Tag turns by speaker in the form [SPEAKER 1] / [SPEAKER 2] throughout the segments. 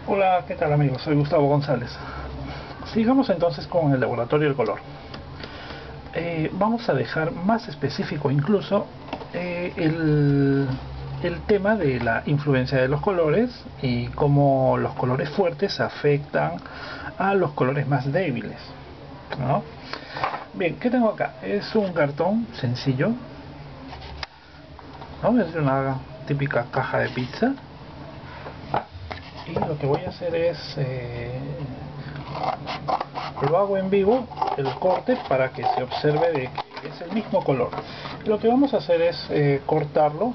[SPEAKER 1] Hola, ¿qué tal amigos? Soy Gustavo González. Sigamos entonces con el laboratorio del color. Vamos a dejar más específico incluso el tema de la influencia de los colores y cómo los colores fuertes afectan a los colores más débiles, ¿no? Bien, ¿qué tengo acá? Es un cartón sencillo, ¿no? Es una típica caja de pizza. Y lo que voy a hacer es lo hago en vivo el corte para que se observe de que es el mismo color. Lo que vamos a hacer es cortarlo,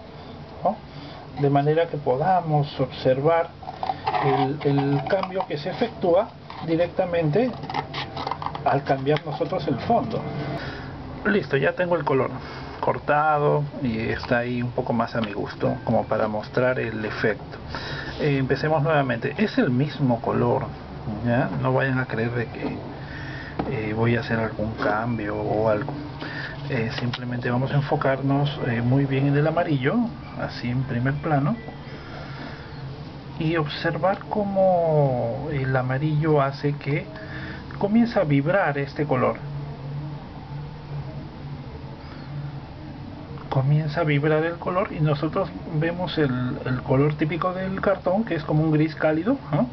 [SPEAKER 1] ¿no? De manera que podamos observar el cambio que se efectúa directamente al cambiar nosotros el fondo. Listo, ya tengo el color cortado y está ahí un poco más a mi gusto como para mostrar el efecto. Empecemos nuevamente, es el mismo color, ¿ya? No vayan a creer de que voy a hacer algún cambio o algo. Simplemente vamos a enfocarnos muy bien en el amarillo, así en primer plano, y observar cómo el amarillo hace que comienza a vibrar este color. Comienza a vibrar el color y nosotros vemos el color típico del cartón, que es como un gris cálido, ¿no?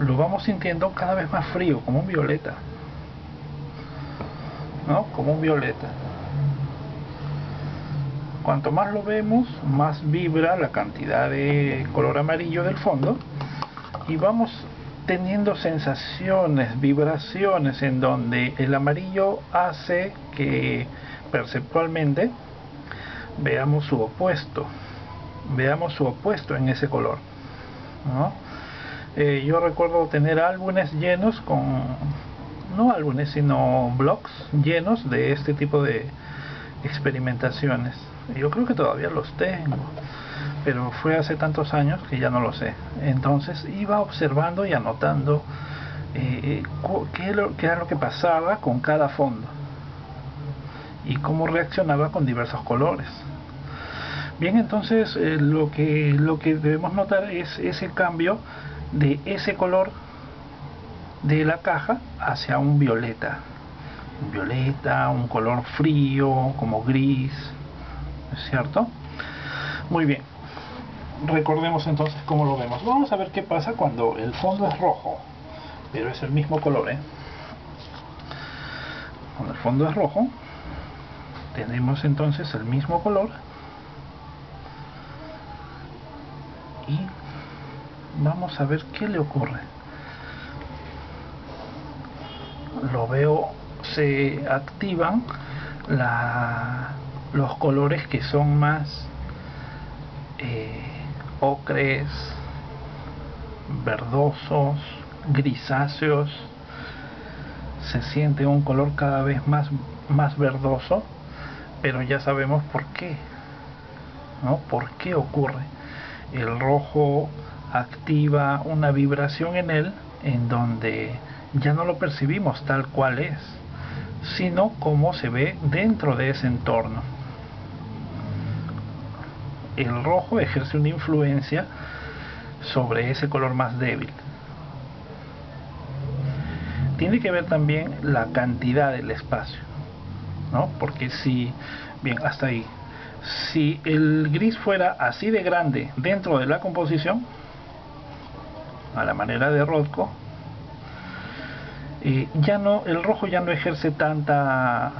[SPEAKER 1] Lo vamos sintiendo cada vez más frío, como un violeta, ¿no? Como un violeta. Cuanto más lo vemos, más vibra la cantidad de color amarillo del fondo y vamos teniendo sensaciones, vibraciones en donde el amarillo hace que perceptualmente veamos su opuesto en ese color, ¿no? Yo recuerdo tener álbumes llenos con, no álbumes sino blogs llenos de este tipo de experimentaciones. Yo creo que todavía los tengo, pero fue hace tantos años que ya no lo sé. Entonces iba observando y anotando qué era lo que pasaba con cada fondo y cómo reaccionaba con diversos colores. Bien, entonces lo que debemos notar es ese cambio de ese color de la caja hacia un violeta. Un violeta, un color frío, como gris, ¿es cierto? Muy bien. Recordemos entonces cómo lo vemos. Vamos a ver qué pasa cuando el fondo es rojo, pero es el mismo color, ¿eh? Cuando el fondo es rojo, tenemos entonces el mismo color y vamos a ver qué le ocurre. Lo veo, se activan los colores que son más ocres, verdosos, grisáceos. Se siente un color cada vez más verdoso, pero ya sabemos por qué, ¿no? ¿Por qué ocurre? El rojo activa una vibración en él en donde ya no lo percibimos tal cual es, sino como se ve dentro de ese entorno. El rojo ejerce una influencia sobre ese color más débil. Tiene que ver también la cantidad del espacio, ¿no? Porque si, bien, hasta ahí, si el gris fuera así de grande dentro de la composición, a la manera de Rothko, ya no, el rojo ya no ejerce tanta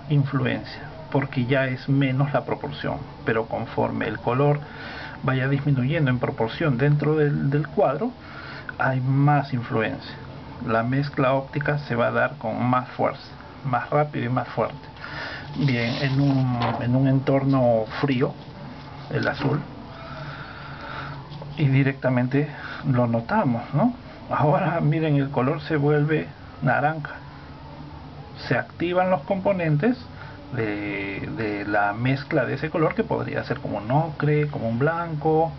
[SPEAKER 1] influencia, porque ya es menos la proporción. Pero conforme el color vaya disminuyendo en proporción dentro del cuadro, hay más influencia. La mezcla óptica se va a dar con más fuerza, más rápido y más fuerte. Bien, en un entorno frío, el azul, y directamente lo notamos, ¿no? Ahora miren, el color se vuelve naranja. Se activan los componentes de la mezcla de ese color, que podría ser como un ocre, como un blanco,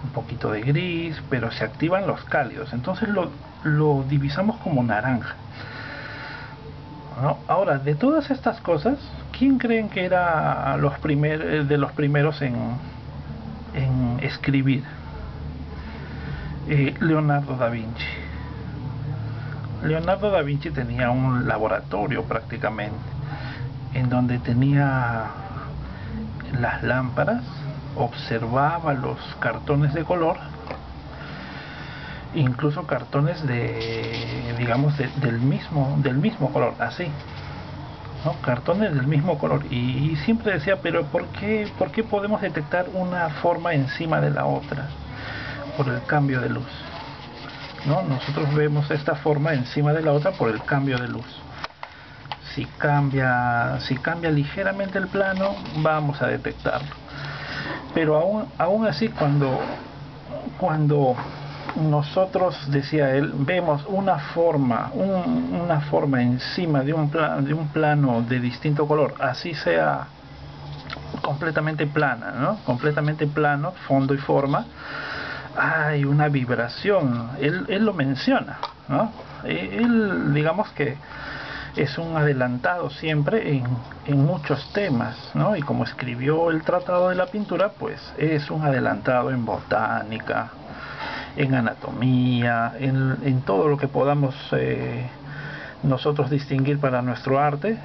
[SPEAKER 1] un poquito de gris, pero se activan los cálidos, entonces lo divisamos como naranja, ¿no? Ahora, de todas estas cosas, ¿quién creen que era de los primeros en escribir? Leonardo da Vinci. Leonardo da Vinci tenía un laboratorio prácticamente, en donde tenía las lámparas, observaba los cartones de color, incluso cartones digamos, del mismo color, así, ¿no? Cartones del mismo color, y siempre decía, pero ¿por qué podemos detectar una forma encima de la otra? Por el cambio de luz, ¿no? Nosotros vemos esta forma encima de la otra por el cambio de luz. Si cambia ligeramente el plano, vamos a detectarlo. Pero aún así, cuando nosotros, decía él, vemos una forma encima de un plano de distinto color, así sea completamente plana, ¿no? Completamente plano, fondo y forma, hay una vibración. Él lo menciona, ¿no? Él, digamos que es un adelantado siempre en muchos temas, ¿no? Y como escribió el Tratado de la Pintura, pues es un adelantado en botánica, en anatomía, en todo lo que podamos nosotros distinguir para nuestro arte.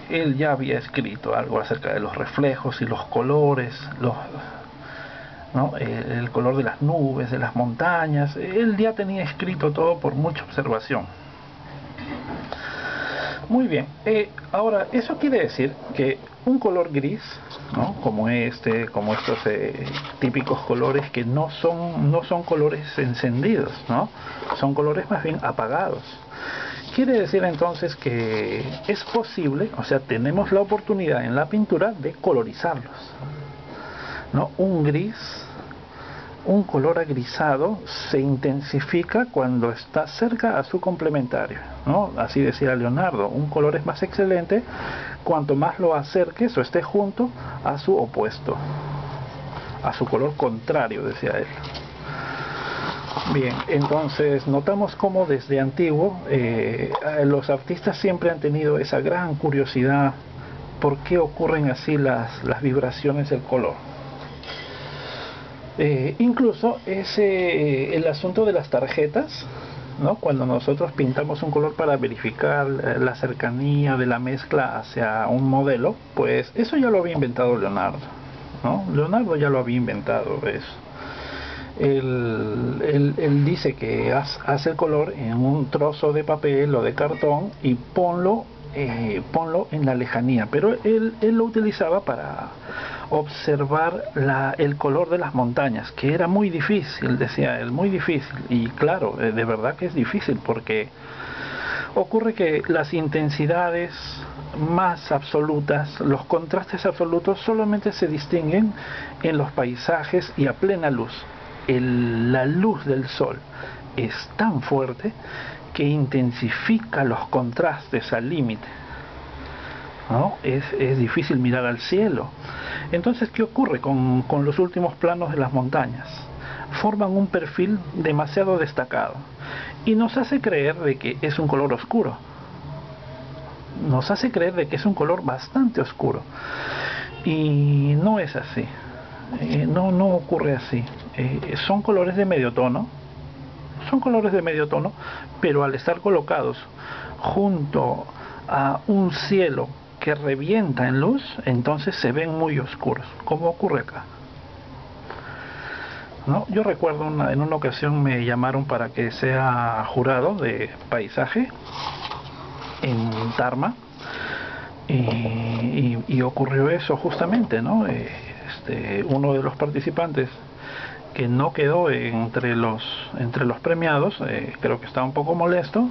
[SPEAKER 1] Él ya había escrito algo acerca de los reflejos y los colores, ¿no? El color de las nubes, de las montañas. Él ya tenía escrito todo por mucha observación. Muy bien, ahora eso quiere decir que un color gris, ¿no? Como estos típicos colores que no son colores encendidos, ¿no? Son colores más bien apagados. Quiere decir entonces que es posible, o sea, tenemos la oportunidad en la pintura de colorizarlos, ¿no? Un color agrisado se intensifica cuando está cerca a su complementario, ¿no? Así decía Leonardo, un color es más excelente cuanto más lo acerques o esté junto a su opuesto, a su color contrario, decía él. Bien, entonces notamos cómo desde antiguo los artistas siempre han tenido esa gran curiosidad por qué ocurren así las vibraciones del color. Incluso el asunto de las tarjetas, ¿no? Cuando nosotros pintamos un color para verificar la cercanía de la mezcla hacia un modelo, pues eso ya lo había inventado Leonardo, ¿no? Leonardo ya lo había inventado eso. Él dice que hace el color en un trozo de papel o de cartón y ponlo en la lejanía, pero él lo utilizaba para observar el color de las montañas, que era muy difícil, decía él, muy difícil. Y claro, de verdad que es difícil, porque ocurre que las intensidades más absolutas, los contrastes absolutos, solamente se distinguen en los paisajes y a plena luz. La luz del sol es tan fuerte que intensifica los contrastes al límite, ¿no? Es difícil mirar al cielo. Entonces, ¿qué ocurre con los últimos planos de las montañas? Forman un perfil demasiado destacado y nos hace creer de que es un color oscuro. Nos hace creer de que es un color bastante oscuro. Y no es así. No ocurre así. Son colores de medio tono. Son colores de medio tono, pero al estar colocados junto a un cielo que revienta en luz, entonces se ven muy oscuros, como ocurre acá, ¿no? Yo recuerdo en una ocasión me llamaron para que sea jurado de paisaje en Tarma, y ocurrió eso justamente, ¿no? Uno de los participantes que no quedó entre los premiados, creo que estaba un poco molesto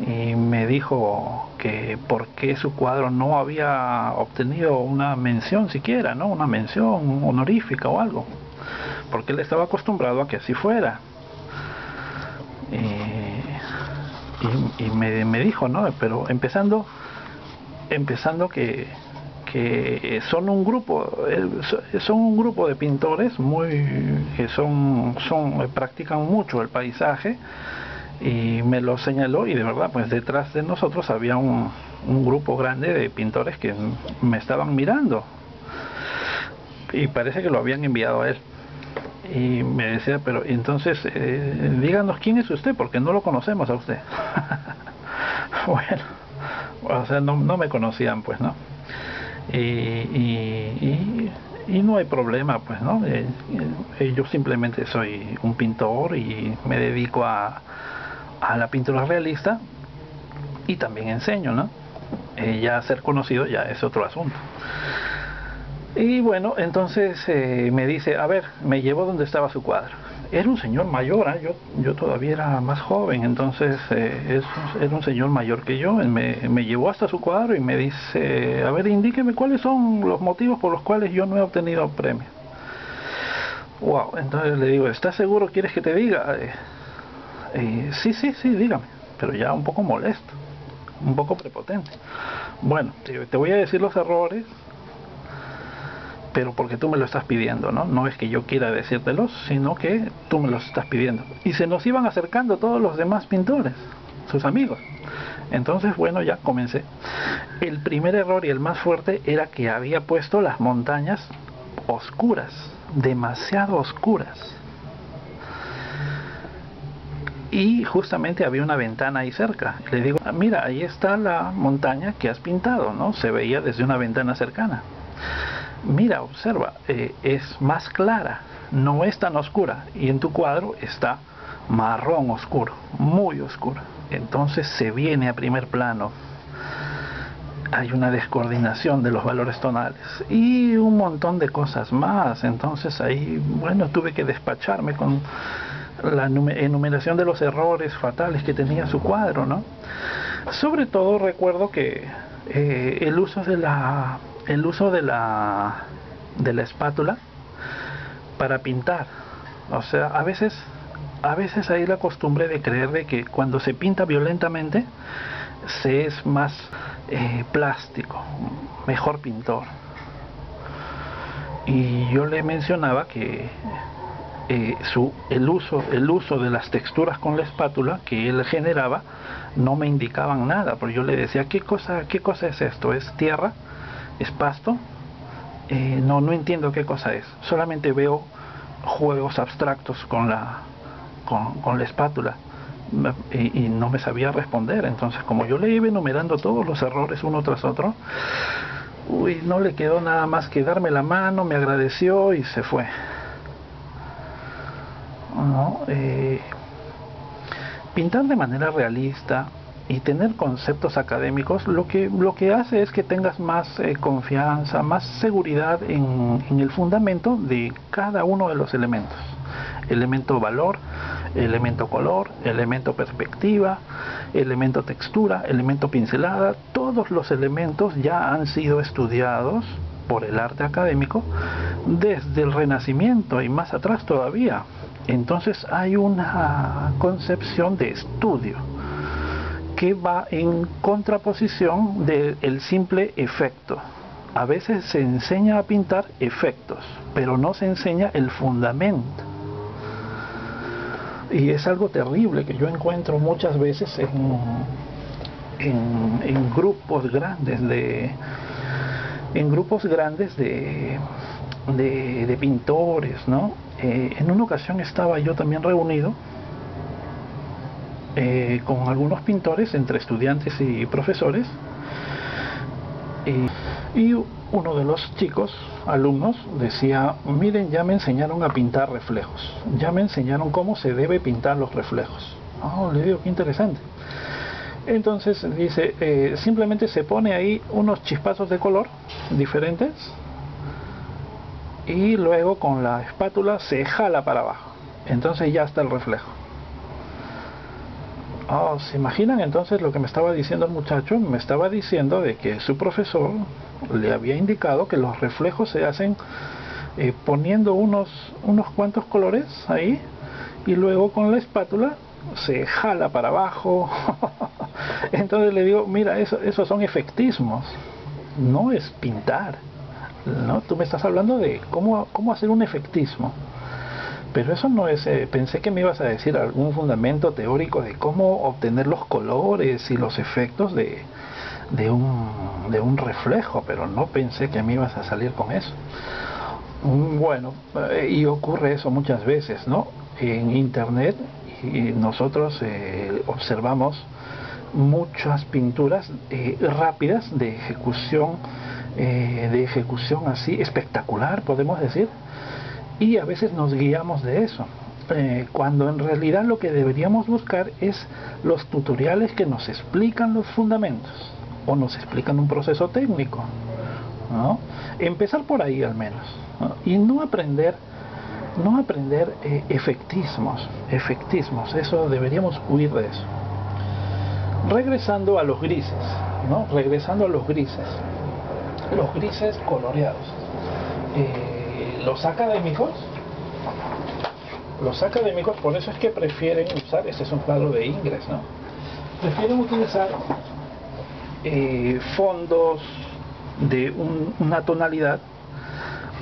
[SPEAKER 1] y me dijo que por qué su cuadro no había obtenido una mención siquiera, ¿no? Una mención honorífica o algo, porque él estaba acostumbrado a que así fuera. Y me dijo, ¿no? Pero empezando que son un grupo de pintores que practican mucho el paisaje, y me lo señaló, y de verdad, pues detrás de nosotros había un grupo grande de pintores que me estaban mirando, y parece que lo habían enviado a él. Y me decía, pero entonces díganos quién es usted, porque no lo conocemos a usted. Bueno, o sea, no me conocían, pues, ¿no? Y no hay problema, pues, ¿no? Yo simplemente soy un pintor y me dedico a la pintura realista y también enseño, ¿no? Ya ser conocido ya es otro asunto. Y bueno, entonces me dice, a ver, me llevó donde estaba su cuadro. Era un señor mayor, ¿eh? Yo todavía era más joven, entonces era un señor mayor que yo. Él me llevó hasta su cuadro y me dice, a ver, indíqueme cuáles son los motivos por los cuales yo no he obtenido premio. Wow, entonces le digo, ¿estás seguro? ¿Quieres que te diga? Sí, dígame, pero ya un poco molesto, un poco prepotente. Bueno, te voy a decir los errores, pero porque tú me lo estás pidiendo, ¿no? No es que yo quiera decírtelos, sino que tú me los estás pidiendo. Y se nos iban acercando todos los demás pintores, sus amigos. Entonces, bueno, ya comencé. El primer error y el más fuerte era que había puesto las montañas oscuras, demasiado oscuras. Y justamente había una ventana ahí cerca. Le digo, mira, ahí está la montaña que has pintado, ¿no? Se veía desde una ventana cercana. Mira, observa, es más clara, no es tan oscura, y en tu cuadro está marrón oscuro, muy oscuro. Entonces se viene a primer plano. Hay una descoordinación de los valores tonales y un montón de cosas más. Entonces ahí, bueno, tuve que despacharme con la enumeración de los errores fatales que tenía su cuadro, ¿no? Sobre todo recuerdo que el uso de la espátula para pintar. O sea, a veces hay la costumbre de creer de que cuando se pinta violentamente se es más plástico, mejor pintor. Y yo le mencionaba que el uso de las texturas con la espátula que él generaba no me indicaban nada, porque yo le decía, ¿qué cosa es esto? ¿Es tierra? ¿Es pasto? No entiendo qué cosa es. Solamente veo juegos abstractos con la espátula. Y no me sabía responder. Entonces, como yo le iba enumerando todos los errores uno tras otro, no le quedó nada más que darme la mano, me agradeció y se fue. ¿No? Pintar de manera realista y tener conceptos académicos lo que hace es que tengas más confianza, más seguridad en el fundamento de cada uno de los elementos. Elemento valor, elemento color, elemento perspectiva, elemento textura, elemento pincelada. Todos los elementos ya han sido estudiados por el arte académico desde el Renacimiento y más atrás todavía. Entonces hay una concepción de estudio que va en contraposición del simple efecto. A veces se enseña a pintar efectos, pero no se enseña el fundamento. Y es algo terrible que yo encuentro muchas veces en grupos grandes de pintores, ¿no? En una ocasión estaba yo también reunido con algunos pintores, entre estudiantes y profesores, y uno de los chicos, alumnos, decía, miren, ya me enseñaron a pintar reflejos, ya me enseñaron cómo se debe pintar los reflejos. Le digo, qué interesante. Entonces dice, simplemente se pone ahí unos chispazos de color diferentes y luego con la espátula se jala para abajo, entonces ya está el reflejo. ¿Se imaginan entonces lo que me estaba diciendo el muchacho? Me estaba diciendo de que su profesor le había indicado que los reflejos se hacen poniendo unos cuantos colores ahí y luego con la espátula se jala para abajo. Entonces le digo, mira, esos son efectismos, no es pintar, ¿no? Tú me estás hablando de cómo hacer un efectismo. Pero eso no es, pensé que me ibas a decir algún fundamento teórico de cómo obtener los colores y los efectos de un reflejo, pero no pensé que me ibas a salir con eso. Bueno, y ocurre eso muchas veces, ¿no? En internet y nosotros observamos muchas pinturas rápidas de ejecución así espectacular, podemos decir, y a veces nos guiamos de eso, cuando en realidad lo que deberíamos buscar es los tutoriales que nos explican los fundamentos o nos explican un proceso técnico, ¿no? Empezar por ahí al menos, ¿no? Y no aprender efectismos, eso deberíamos huir de eso. Regresando a los grises, ¿no? Regresando a los grises coloreados. Los académicos, por eso es que prefieren usar, este es un cuadro de Ingres, ¿no? Prefieren utilizar fondos de una tonalidad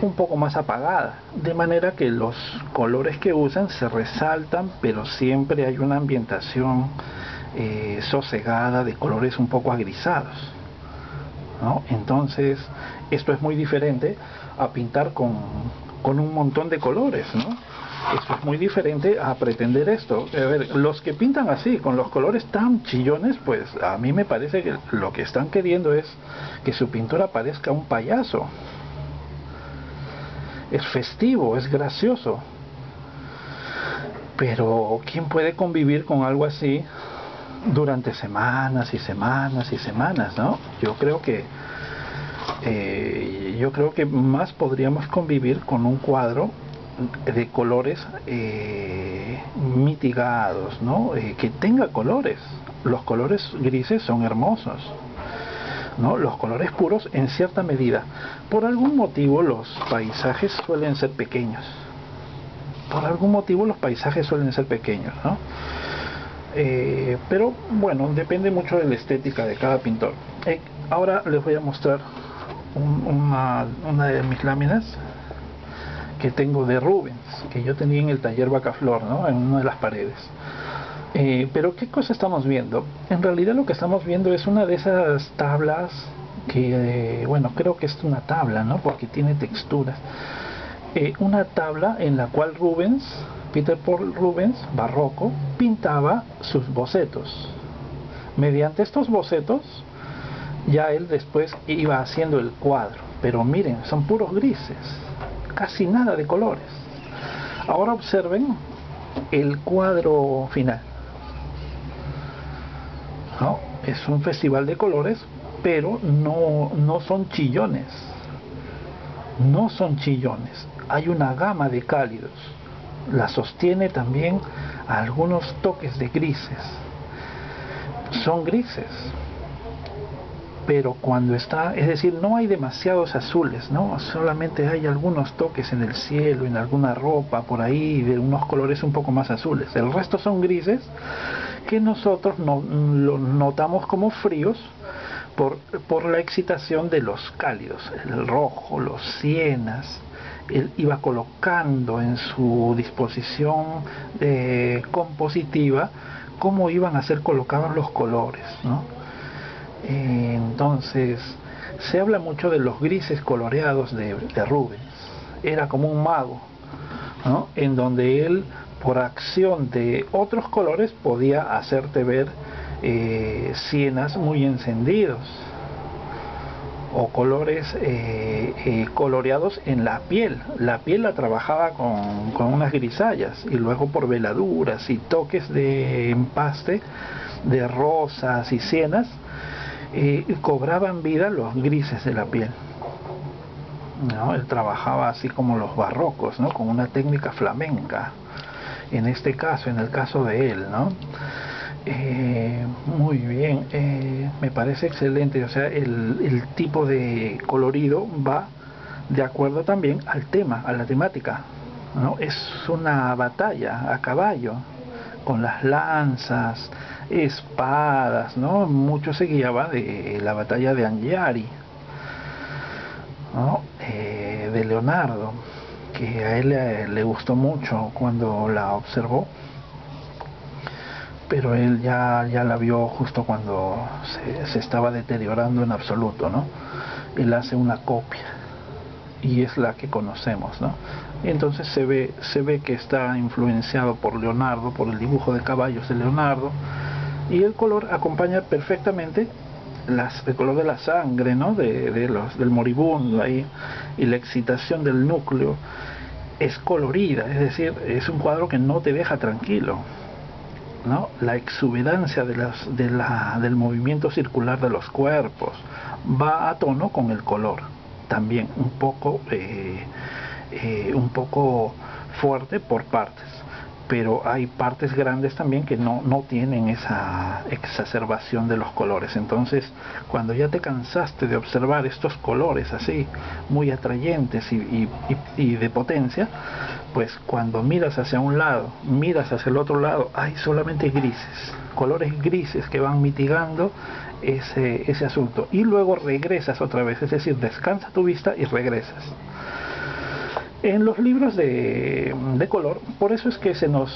[SPEAKER 1] un poco más apagada, de manera que los colores que usan se resaltan, pero siempre hay una ambientación sosegada de colores un poco agrisados, ¿no? Entonces esto es muy diferente a pintar con un montón de colores, ¿no? Esto es muy diferente a pretender esto. A ver, los que pintan así, con los colores tan chillones, pues a mí me parece que lo que están queriendo es que su pintura parezca un payaso. Es festivo, es gracioso. Pero ¿quién puede convivir con algo así durante semanas y semanas y semanas, ¿no? Yo creo que más podríamos convivir con un cuadro de colores mitigados, ¿no? Que tenga colores. Los colores grises son hermosos, ¿no? Los colores puros en cierta medida. Por algún motivo los paisajes suelen ser pequeños. Por algún motivo los paisajes suelen ser pequeños, ¿no? Pero bueno, depende mucho de la estética de cada pintor. Ahora les voy a mostrar una de mis láminas que tengo de Rubens, que yo tenía en el taller Bacaflor, ¿no? En una de las paredes. Pero ¿qué cosa estamos viendo? En realidad lo que estamos viendo es una de esas tablas que, bueno, creo que es una tabla, ¿no? Porque tiene texturas. Una tabla en la cual Peter Paul Rubens, barroco, pintaba sus bocetos. Mediante estos bocetos, ya él después iba haciendo el cuadro. Pero miren, son puros grises, casi nada de colores. Ahora observen el cuadro final, ¿no? Es un festival de colores, pero no son chillones. No son chillones. Hay una gama de cálidos. La sostiene también algunos toques de grises. Son grises. Pero cuando está, es decir, no hay demasiados azules, ¿no? Solamente hay algunos toques en el cielo, en alguna ropa, por ahí, de unos colores un poco más azules. El resto son grises que nosotros lo notamos como fríos por la excitación de los cálidos, el rojo, los sienas. Él iba colocando en su disposición compositiva cómo iban a ser colocados los colores, ¿no? Entonces se habla mucho de los grises coloreados de Rubens. Era como un mago, ¿no? En donde él, por acción de otros colores, podía hacerte ver sienas muy encendidos o colores coloreados en la piel. La piel la trabajaba con unas grisallas y luego por veladuras y toques de empaste de rosas y sienas cobraban vida los grises de la piel, ¿no? Él trabajaba así como los barrocos, ¿no? Con una técnica flamenca, en este caso, en el caso de él, ¿no? Muy bien, me parece excelente. O sea, el tipo de colorido va de acuerdo también al tema, a la temática, ¿no? Es una batalla a caballo, con las lanzas, espadas, ¿no? Mucho se guiaba de la batalla de Anghiari, ¿no? De Leonardo, que a él le gustó mucho cuando la observó, pero él ya la vio justo cuando se estaba deteriorando en absoluto, ¿no? Él hace una copia, y es la que conocemos, ¿no? Entonces se ve que está influenciado por Leonardo, por el dibujo de caballos de Leonardo, y el color acompaña perfectamente el color de la sangre, ¿no? Del moribundo ahí, y la excitación del núcleo es colorida, es decir, es un cuadro que no te deja tranquilo, ¿no? La exuberancia del movimiento circular de los cuerpos va a tono con el color, también un poco fuerte por partes, pero hay partes grandes también que no tienen esa exacerbación de los colores. Entonces, cuando ya te cansaste de observar estos colores así, muy atrayentes y de potencia, pues cuando miras hacia un lado, miras hacia el otro lado, hay solamente grises, colores grises que van mitigando ese asunto, y luego regresas otra vez, es decir, descansa tu vista y regresas. En los libros de color, por eso es que se nos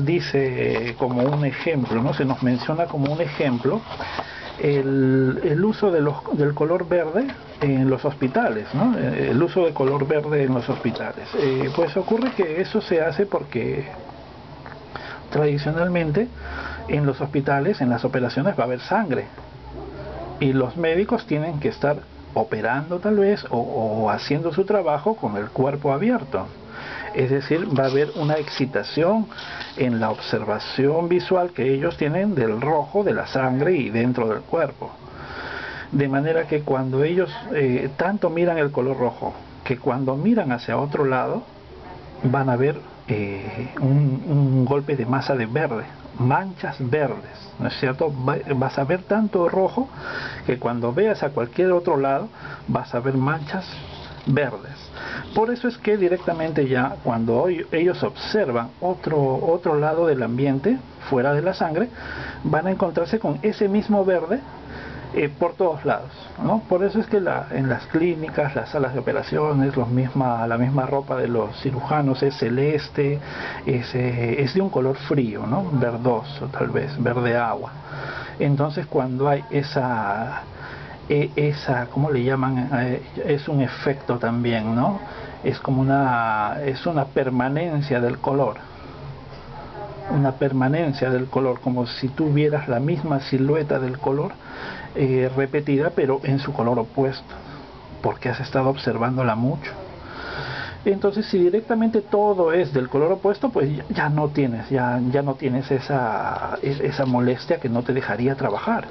[SPEAKER 1] dice como un ejemplo, ¿no? Se nos menciona como un ejemplo el uso del color verde en los hospitales, ¿no? El uso de color verde en los hospitales. Pues ocurre que eso se hace porque tradicionalmente en los hospitales, en las operaciones, va a haber sangre, y los médicos tienen que estar operando tal vez o haciendo su trabajo con el cuerpo abierto. Es decir, va a haber una excitación en la observación visual que ellos tienen del rojo de la sangre y dentro del cuerpo. De manera que cuando ellos tanto miran el color rojo, que cuando miran hacia otro lado van a ver un golpe de masa de verde, manchas verdes, ¿no es cierto? Vas a ver tanto rojo que cuando veas a cualquier otro lado vas a ver manchas verdes. Por eso es que directamente ya cuando ellos observan otro lado del ambiente fuera de la sangre, van a encontrarse con ese mismo verde por todos lados, ¿no? Por eso es que en las clínicas, las salas de operaciones, la misma ropa de los cirujanos es celeste, es de un color frío, ¿no? Verdoso, tal vez, verde agua. Entonces cuando hay esa ¿cómo le llaman? Es un efecto también, ¿no? Es como es una permanencia del color. Una permanencia del color, como si tú vieras la misma silueta del color repetida, pero en su color opuesto, porque has estado observándola mucho. Entonces, si directamente todo es del color opuesto, pues ya no tienes esa molestia que no te dejaría trabajar.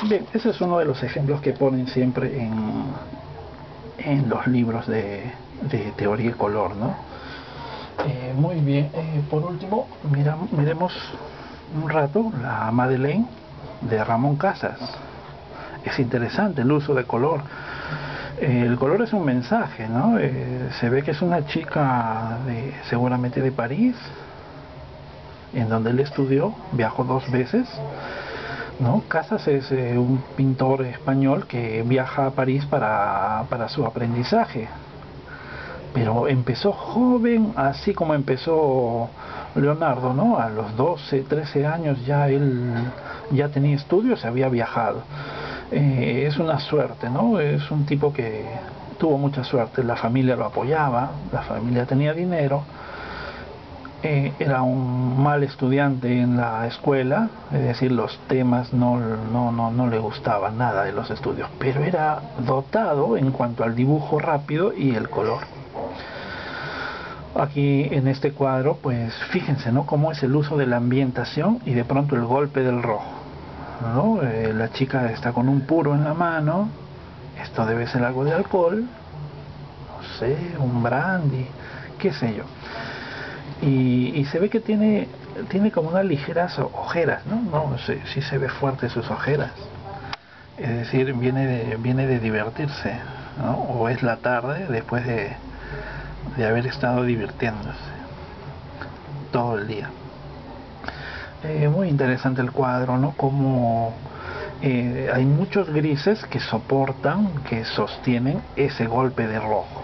[SPEAKER 1] Bien, ese es uno de los ejemplos que ponen siempre en los libros de teoría y color, ¿no? Muy bien, por último, miremos un rato la Madeleine de Ramón Casas. Es interesante el uso de color. El color es un mensaje, ¿no? Se ve que es una chica seguramente de París, en donde él estudió, viajó 2 veces, ¿no? Casas es un pintor español que viaja a París para su aprendizaje, pero empezó joven, así como empezó Leonardo, ¿no? A los 12, 13 años ya él ya tenía estudios, había viajado. Es una suerte, ¿no? Es un tipo que tuvo mucha suerte, la familia lo apoyaba, la familia tenía dinero. Era un mal estudiante en la escuela, es decir, los temas no le gustaban nada de los estudios, pero era dotado en cuanto al dibujo rápido y el color. Aquí en este cuadro, pues fíjense, ¿no? Cómo es el uso de la ambientación y de pronto el golpe del rojo, ¿no? La chica está con un puro en la mano, esto debe ser algo de alcohol, no sé, un brandy, qué sé yo. Y se ve que tiene como unas ligeras ojeras, ¿no? No sé, sí se ve fuerte sus ojeras. Es decir, viene de divertirse, ¿no? O es la tarde después de haber estado divirtiéndose todo el día. Muy interesante el cuadro, ¿no? Como hay muchos grises que soportan, que sostienen ese golpe de rojo.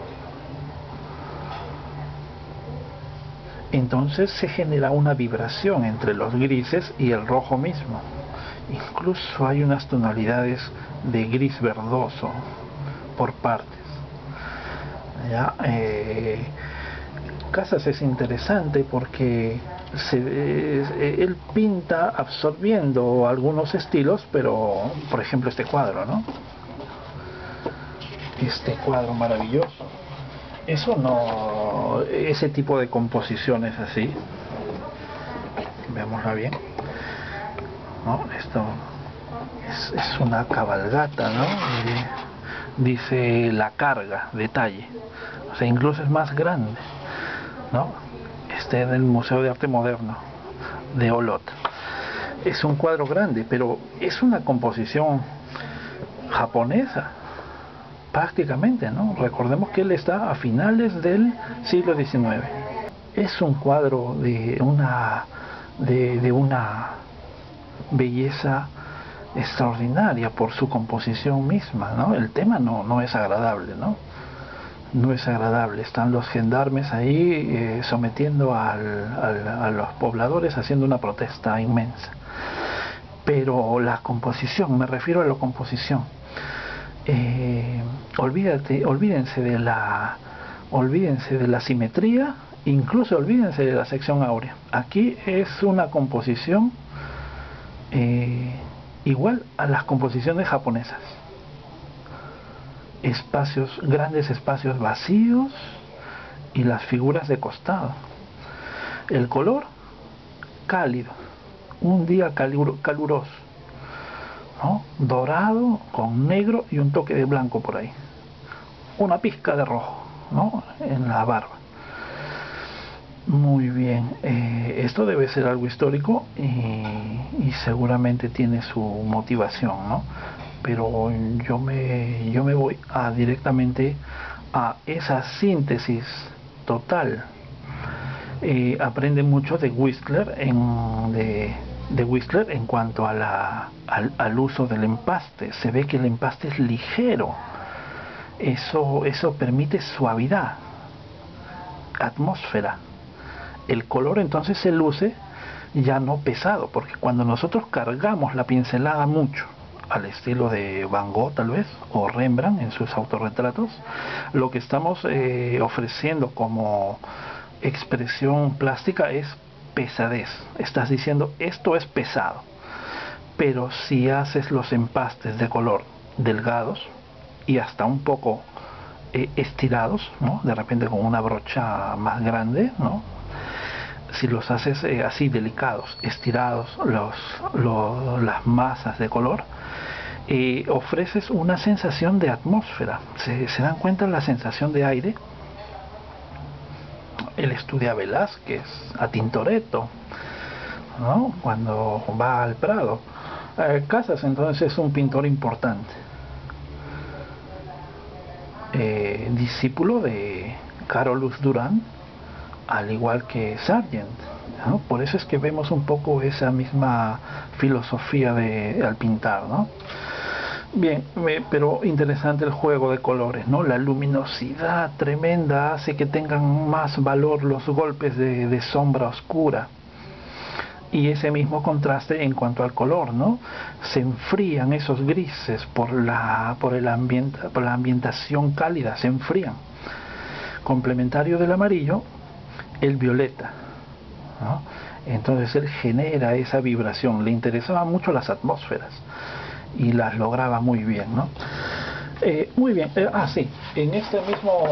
[SPEAKER 1] Entonces se genera una vibración entre los grises y el rojo mismo. Incluso hay unas tonalidades de gris verdoso por partes. ¿Ya? Casas es interesante porque él pinta absorbiendo algunos estilos, pero por ejemplo este cuadro, ¿no? Este cuadro maravilloso. Eso no, ese tipo de composiciones así, veámosla bien, ¿no? Esto es una cabalgata, ¿no? Dice la carga, detalle, o sea, incluso es más grande, ¿no? Este en el Museo de Arte Moderno de Olot. Es un cuadro grande, pero es una composición japonesa, prácticamente, ¿no? Recordemos que él está a finales del siglo XIX. Es un cuadro de una belleza extraordinaria por su composición misma, ¿no? El tema no es agradable, ¿no? No es agradable. Están los gendarmes ahí sometiendo a los pobladores, haciendo una protesta inmensa. Pero la composición, me refiero a la composición. Olvídense de la simetría, incluso olvídense de la sección áurea. Aquí es una composición igual a las composiciones japonesas. Grandes espacios vacíos y las figuras de costado. El color cálido, un día caluroso, ¿no? Dorado con negro y un toque de blanco por ahí, una pizca de rojo, ¿no? En la barba. Muy bien, esto debe ser algo histórico y seguramente tiene su motivación, ¿no? Pero yo me voy directamente a esa síntesis total. Aprende mucho de Whistler de Whistler en cuanto a al uso del empaste. Se ve que el empaste es ligero, eso permite suavidad, atmósfera. El color entonces se luce ya no pesado, porque cuando nosotros cargamos la pincelada mucho, al estilo de Van Gogh tal vez, o Rembrandt en sus autorretratos, lo que estamos ofreciendo como expresión plástica es pesadez. Estás diciendo esto es pesado. Pero si haces los empastes de color delgados y hasta un poco estirados, ¿no? De repente con una brocha más grande, ¿no? Si los haces así delicados, estirados las masas de color, ofreces una sensación de atmósfera. ¿Se dan cuenta la sensación de aire? Él estudia a Velázquez, a Tintoretto, ¿no? Cuando va al Prado. Casas entonces es un pintor importante, discípulo de Carolus Duran, al igual que Sargent, ¿no? Por eso es que vemos un poco esa misma filosofía al pintar, ¿no? Bien, pero interesante el juego de colores, ¿no? La luminosidad tremenda hace que tengan más valor los golpes de sombra oscura. Y ese mismo contraste en cuanto al color, ¿no? Se enfrían esos grises por la ambientación cálida, se enfrían. Complementario del amarillo, el violeta, ¿no? Entonces él genera esa vibración. Le interesaban mucho las atmósferas y las lograba muy bien, ¿no? Muy bien. Sí, en este mismo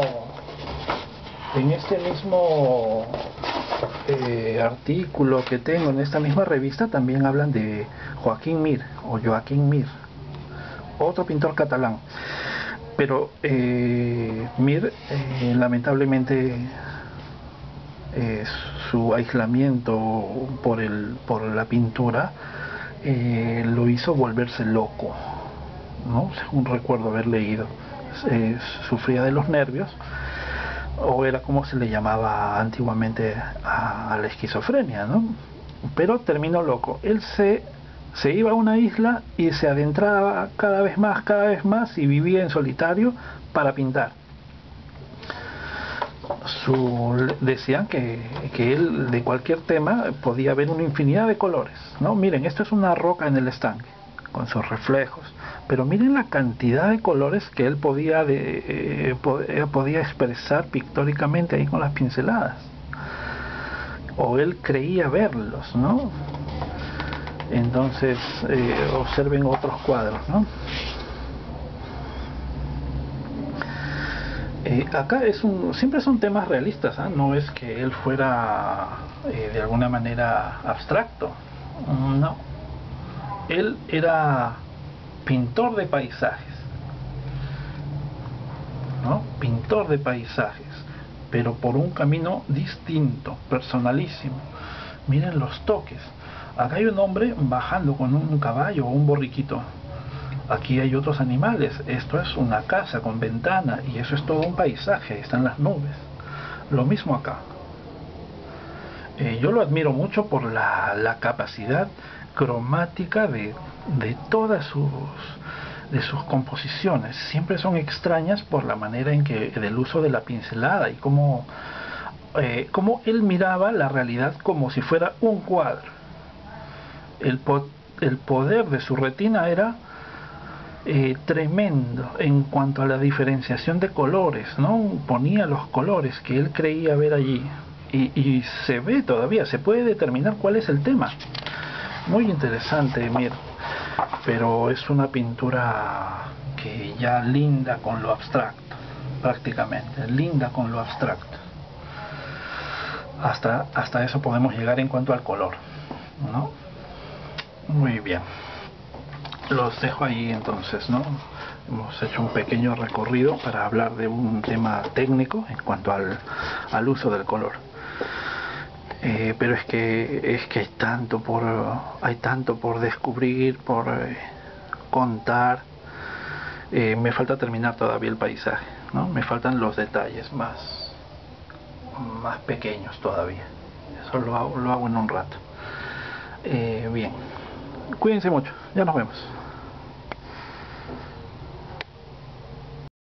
[SPEAKER 1] artículo que tengo en esta misma revista también hablan de Joaquín Mir o Joaquín Mir, otro pintor catalán. Pero Mir lamentablemente su aislamiento por la pintura lo hizo volverse loco, ¿no? Según recuerdo haber leído. Sufría de los nervios, o era como se le llamaba antiguamente a la esquizofrenia, ¿no? Pero terminó loco. Él se iba a una isla y se adentraba cada vez más y vivía en solitario para pintar. Decían que él de cualquier tema podía ver una infinidad de colores, ¿no? Miren, esto es una roca en el estanque con sus reflejos, pero miren la cantidad de colores que él podía expresar pictóricamente ahí con las pinceladas, o él creía verlos, ¿no? Entonces observen otros cuadros, ¿no? Acá siempre son temas realistas, ¿eh? No es que él fuera de alguna manera abstracto, no, él era pintor de paisajes, ¿no? Pintor de paisajes, pero por un camino distinto, personalísimo. Miren los toques. Acá hay un hombre bajando con un caballo o un borriquito. Aquí hay otros animales. Esto es una casa con ventana y eso es todo un paisaje. Ahí están las nubes. Lo mismo acá. Yo lo admiro mucho por la capacidad cromática de todas sus composiciones. Siempre son extrañas por la manera en que del uso de la pincelada y cómo él miraba la realidad como si fuera un cuadro. El poder de su retina era tremendo en cuanto a la diferenciación de colores, ¿no? Ponía los colores que él creía ver allí y se ve todavía, se puede determinar cuál es el tema. Muy interesante, Mir, pero es una pintura que ya linda con lo abstracto, prácticamente, linda con lo abstracto. Hasta eso podemos llegar en cuanto al color, ¿no? Muy bien, los dejo ahí entonces, ¿no? Hemos hecho un pequeño recorrido para hablar de un tema técnico en cuanto al uso del color. Pero es que hay tanto por descubrir, por contar. Me falta terminar todavía el paisaje, ¿no? Me faltan los detalles más pequeños todavía. Eso lo hago en un rato. Bien, cuídense mucho, ya nos vemos.